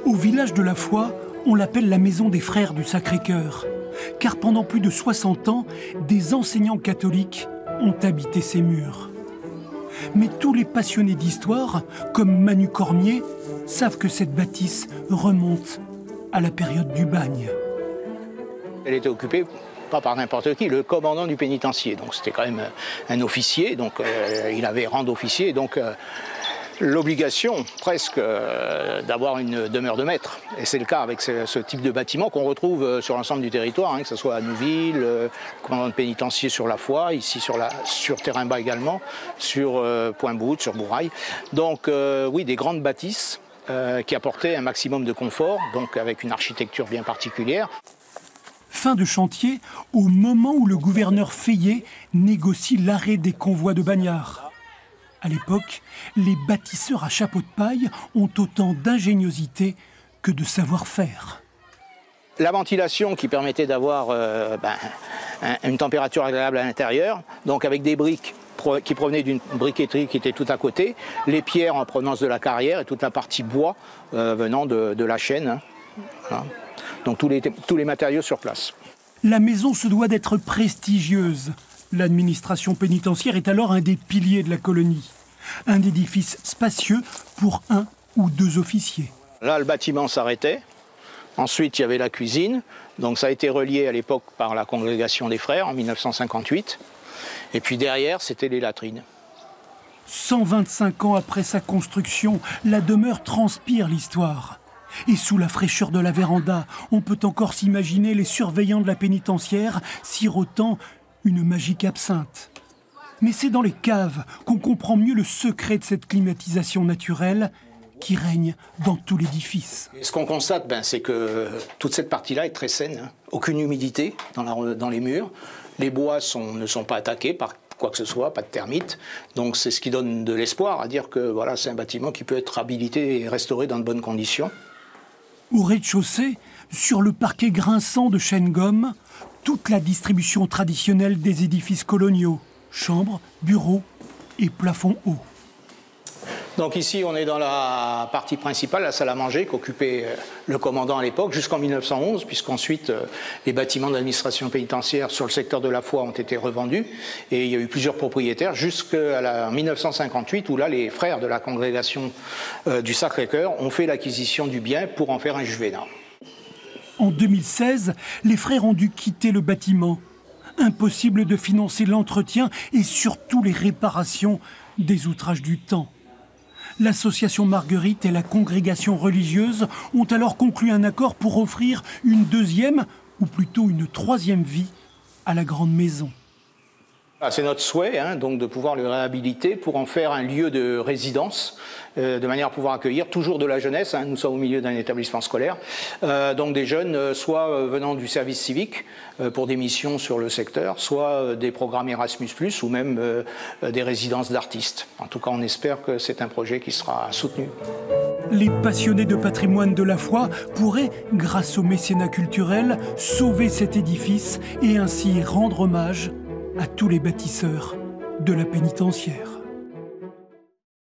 Au village de la Foi, on l'appelle la maison des frères du Sacré-Cœur, car pendant plus de 60 ans, des enseignants catholiques ont habité ces murs. Mais tous les passionnés d'histoire, comme Manu Cormier, savent que cette bâtisse remonte à la période du bagne. Elle était occupée pas par n'importe qui, le commandant du pénitencier. Donc c'était quand même un officier, donc il avait rang d'officier, donc l'obligation presque d'avoir une demeure de maître. Et c'est le cas avec ce type de bâtiment qu'on retrouve sur l'ensemble du territoire, hein, que ce soit à Nouville, le commandant de pénitencier sur la Foi, ici sur Terrain-Bas également, sur Point-Bout, sur Bourail. Donc oui, des grandes bâtisses qui apportaient un maximum de confort, donc avec une architecture bien particulière. Fin de chantier au moment où le gouverneur Feillet négocie l'arrêt des convois de bagnards. À l'époque, les bâtisseurs à chapeau de paille ont autant d'ingéniosité que de savoir-faire. La ventilation qui permettait d'avoir une température agréable à l'intérieur, donc avec des briques qui provenaient d'une briqueterie qui était tout à côté, les pierres en provenance de la carrière et toute la partie bois venant de la chaîne. Hein. Voilà. Donc tous les matériaux sur place. La maison se doit d'être prestigieuse. L'administration pénitentiaire est alors un des piliers de la colonie. Un édifice spacieux pour 1 ou 2 officiers. Là, le bâtiment s'arrêtait. Ensuite, il y avait la cuisine. Donc ça a été relié à l'époque par la congrégation des frères en 1958. Et puis derrière, c'était les latrines. 125 ans après sa construction, la demeure transpire l'histoire. Et sous la fraîcheur de la véranda, on peut encore s'imaginer les surveillants de la pénitentiaire sirotant une magique absinthe. Mais c'est dans les caves qu'on comprend mieux le secret de cette climatisation naturelle qui règne dans tout l'édifice. Ce qu'on constate, c'est que toute cette partie-là est très saine. Hein. Aucune humidité dans les murs. Les bois ne sont pas attaqués par quoi que ce soit, pas de termites. Donc c'est ce qui donne de l'espoir à dire que voilà, c'est un bâtiment qui peut être habilité et restauré dans de bonnes conditions. Au rez-de-chaussée, sur le parquet grinçant de chêne-gomme, toute la distribution traditionnelle des édifices coloniaux, chambres, bureaux et plafonds hauts. Donc ici, on est dans la partie principale, la salle à manger qu'occupait le commandant à l'époque, jusqu'en 1911, puisqu'ensuite les bâtiments d'administration pénitentiaire sur le secteur de la Foi ont été revendus. Et il y a eu plusieurs propriétaires jusqu'à 1958, où là, les frères de la congrégation du Sacré-Cœur ont fait l'acquisition du bien pour en faire un juvénat. En 2016, les frères ont dû quitter le bâtiment. Impossible de financer l'entretien et surtout les réparations des outrages du temps. L'association Marguerite et la congrégation religieuse ont alors conclu un accord pour offrir une 2e, ou plutôt une 3e vie à la grande maison. C'est notre souhait donc de pouvoir le réhabiliter pour en faire un lieu de résidence, de manière à pouvoir accueillir toujours de la jeunesse. Nous sommes au milieu d'un établissement scolaire, donc des jeunes soit venant du service civique pour des missions sur le secteur, soit des programmes Erasmus+, ou même des résidences d'artistes. En tout cas, on espère que c'est un projet qui sera soutenu. Les passionnés de patrimoine de la Foi pourraient, grâce au mécénat culturel, sauver cet édifice et ainsi rendre hommage à tous les bâtisseurs de la pénitentiaire.